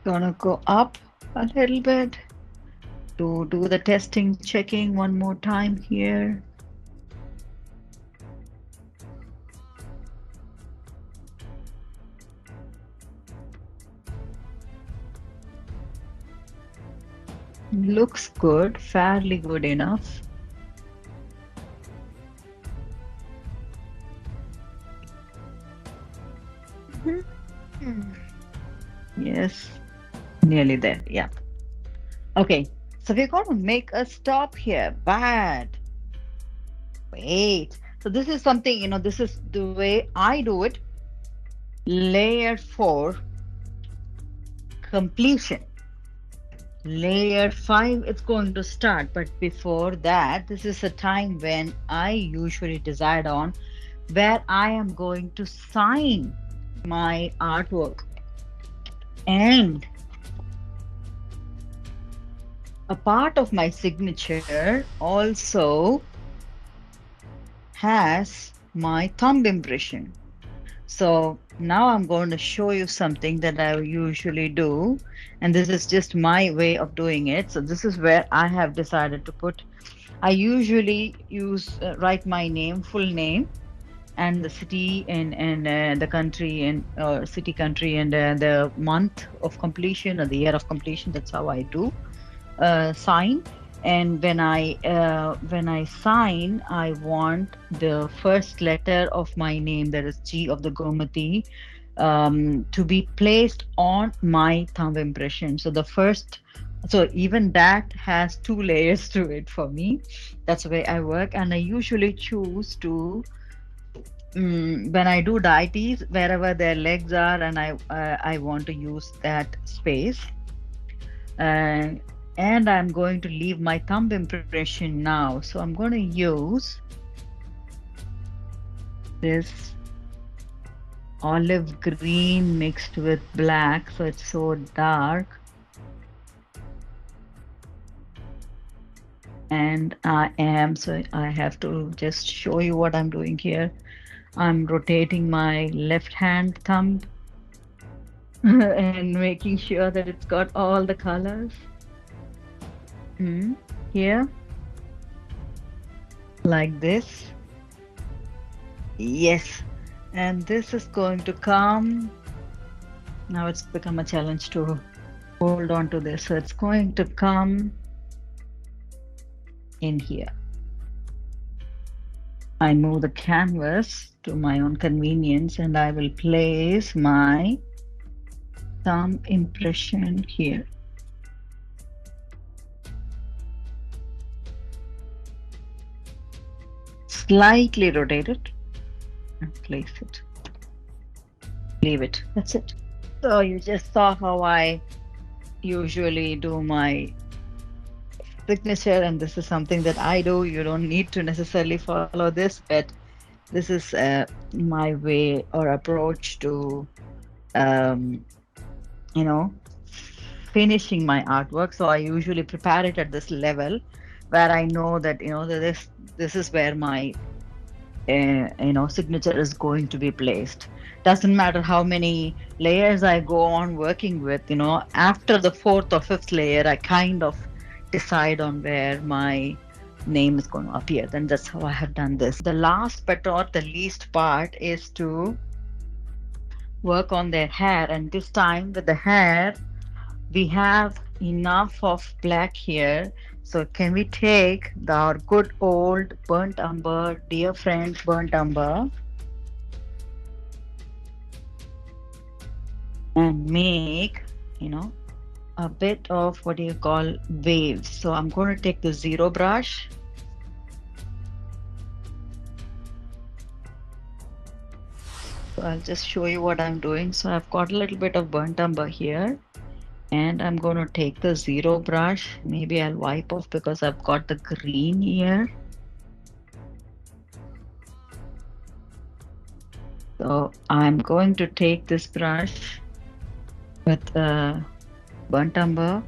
Gonna go up a little bit to do the testing, checking one more time here. Looks good, fairly good enough. Yes, nearly there. Yeah. Okay, so we're going to make a stop here. But wait. So this is something, this is the way I do it. Layer 4, completion. Layer 5, it's going to start. But before that, this is a time when I usually decide on where I am going to sign my artwork. And a part of my signature also has my thumb impression. So now I'm going to show you something that I usually do, and this is just my way of doing it. So this is where I have decided to put. I usually write my name, full name, and the city and the country and city, country, and the month of completion or the year of completion. That's how I do sign. And when I sign, I want the first letter of my name, that is G of the Gomati, to be placed on my thumb impression. So the first, so even that has two layers to it for me. That's the way I work, and I usually choose to when I do deities, wherever their legs are, and I want to use that space. Uh, and I'm going to leave my thumb impression now. So I'm going to use this olive green mixed with black, so it's so dark. And so I have to just show you what I'm doing here. I'm rotating my left hand thumb and making sure that it's got all the colors. Here, like this. Yes, and this is going to come. Now it's become a challenge to hold on to this. So it's going to come in here. I move the canvas to my own convenience and I will place my thumb impression here. Slightly rotate it and place it. Leave it. That's it. So you just saw how I usually do my signature, and this is something that I do. You don't need to necessarily follow this, but this is my way or approach to um, you know finishing my artwork. So I usually prepare it at this level where I know that that this is where my signature is going to be placed. Doesn't matter how many layers I go on working with, after the fourth or fifth layer, I kind of decide on where my name is going to appear. Then that's how I have done this. The last but not the least part is to work on their hair. And this time with the hair, we have enough of black here. So can we take our good old burnt umber, dear friend burnt umber, and make, a bit of what do you call waves. So I'm going to take the zero brush. So I'll just show you what I'm doing. So I've got a little bit of burnt umber here. And I'm going to take the zero brush. Maybe I'll wipe off because I've got the green here. So I'm going to take this brush with burnt umber.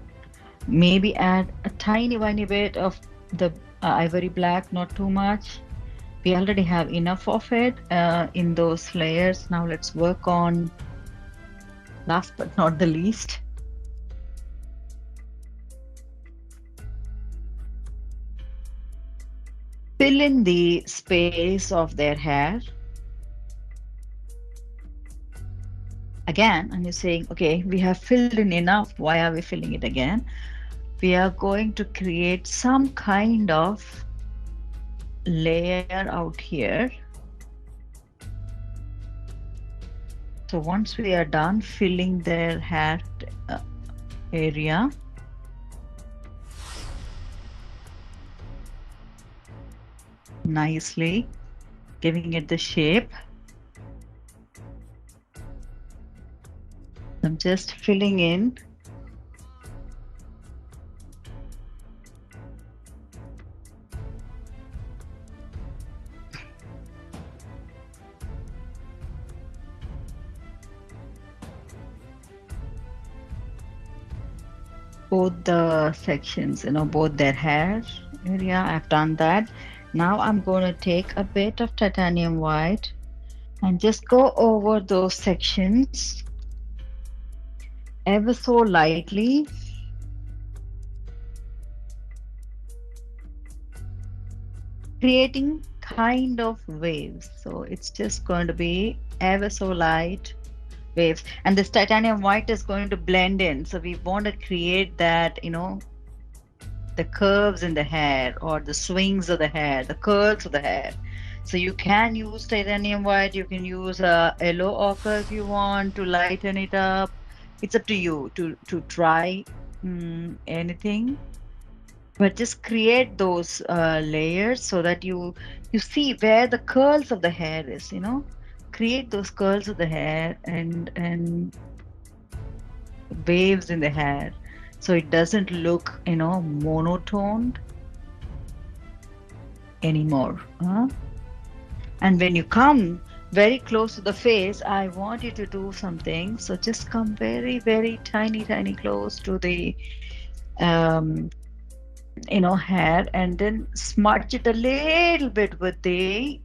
Maybe add a tiny bit of the ivory black, not too much. We already have enough of it in those layers. Now let's work on, last but not the least, fill in the space of their hair. Again, and you're saying, okay, we have filled in enough. Why are we filling it again? We are going to create some kind of layer out here. So once we are done filling their hair area, nicely giving it the shape, I'm just filling in both the sections, both their hair area. I've done that. Now I'm going to take a bit of titanium white and just go over those sections ever so lightly. Creating kind of waves. So it's just going to be ever so light waves. And this titanium white is going to blend in. So we want to create that, the curves in the hair or the swings of the hair, the curls of the hair. So you can use titanium white, you can use a yellow ochre if you want to lighten it up. It's up to you to try anything, but just create those layers so that you see where the curls of the hair is. Create those curls of the hair and waves in the hair, so it doesn't look monotone anymore. And when you come very close to the face, I want you to do something. So just come very, very tiny close to the hair, and then smudge it a little bit with the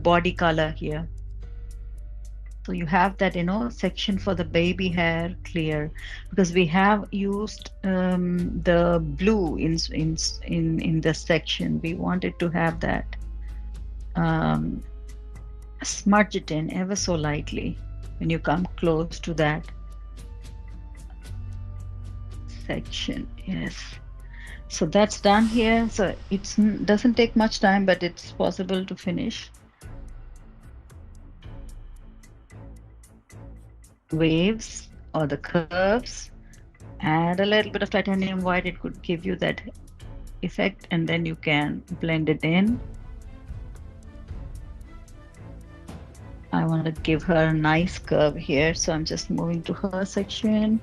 body color here. So you have that section for the baby hair clear, because we have used the blue in the section. We wanted to have that. Smudge it in ever so lightly when you come close to that section. Yes. So that's done here. So it doesn't take much time, but it's possible to finish. Waves or the curves. Add a little bit of titanium white. It could give you that effect, and then you can blend it in. I want to give her a nice curve here, so I'm just moving to her section.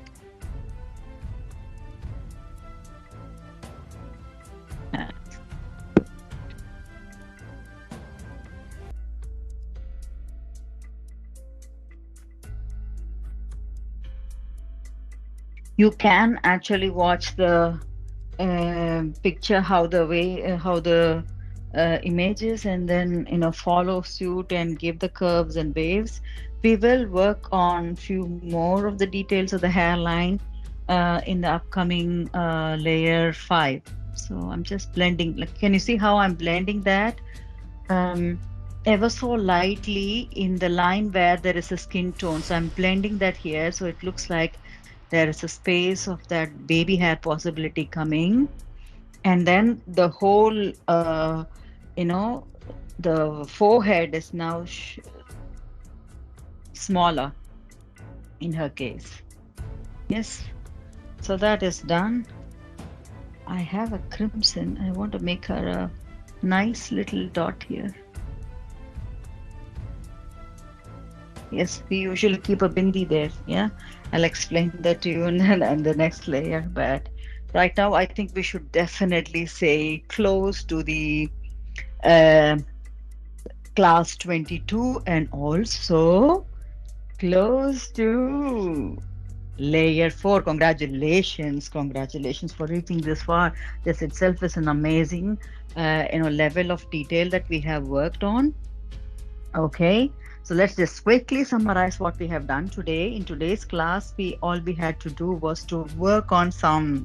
You can actually watch the picture how the way how the images, and then follow suit and give the curves and waves. We will work on few more of the details of the hairline in the upcoming layer 5. So I'm just blending, like, can you see how I'm blending that um, ever so lightly in the line where there is a skin tone. So I'm blending that here, so it looks like there is a space of that baby hair possibility coming, and then the whole you know the forehead is now smaller in her case. Yes, so that is done. I have a crimson. I want to make her a nice little dot here. Yes, we usually keep a bindi there. Yeah, I'll explain that to you in the next layer. But right now, I think we should definitely say close to the uh, class 22, and also close to layer 4. Congratulations, congratulations for reaching this far. This itself is an amazing level of detail that we have worked on. Okay, so let's just quickly summarize what we have done today. In today's class, we had to do was to work on some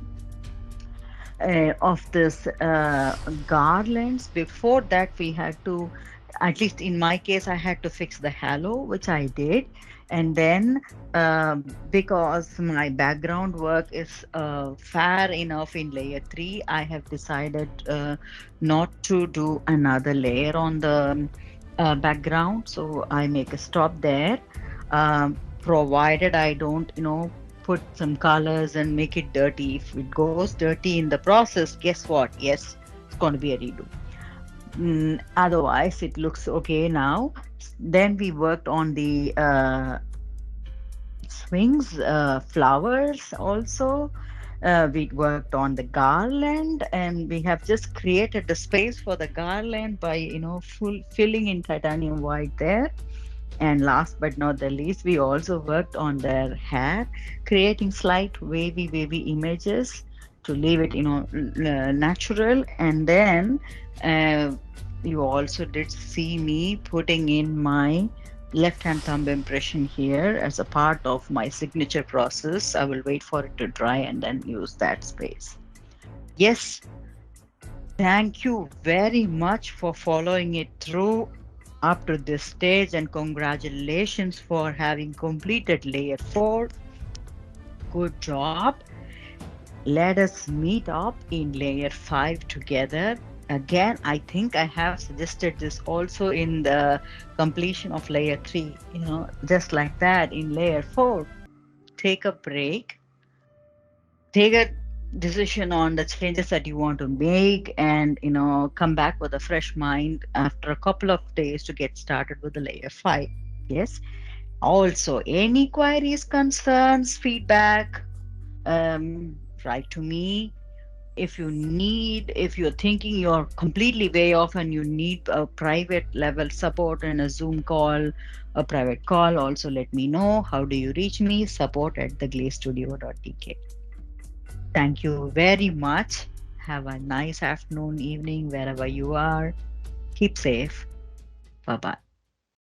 of this garlands. Before that, we had to, at least in my case, I had to fix the halo, which I did. And then because my background work is fair enough in layer 3, I have decided not to do another layer on the background. So I make a stop there, provided I don't, put some colors and make it dirty. If it goes dirty in the process, guess what? Yes, it's going to be a redo. Otherwise, it looks okay now. Then we worked on the swings, flowers also. We worked on the garland, and we have just created the space for the garland by, filling in titanium white there. And last but not the least, we also worked on their hair, creating slight wavy images to leave it, natural. And then you also did see me putting in my left hand thumb impression here as a part of my signature process. I will wait for it to dry and then use that space. Yes, thank you very much for following it through up to this stage, and congratulations for having completed layer 4. Good job. Let us meet up in layer 5 together. Again, I think I have suggested this also in the completion of layer 3, just like that in layer 4. Take a break, take a decision on the changes that you want to make, and come back with a fresh mind after a couple of days to get started with the layer 5. Yes, also any queries, concerns, feedback, write to me. If you're thinking you're completely way off and you need a private level support and a Zoom call, a private call, also let me know. How do you reach me? support@theglazestudio.tk. Thank you very much. Have a nice afternoon, evening, wherever you are. Keep safe. Bye bye.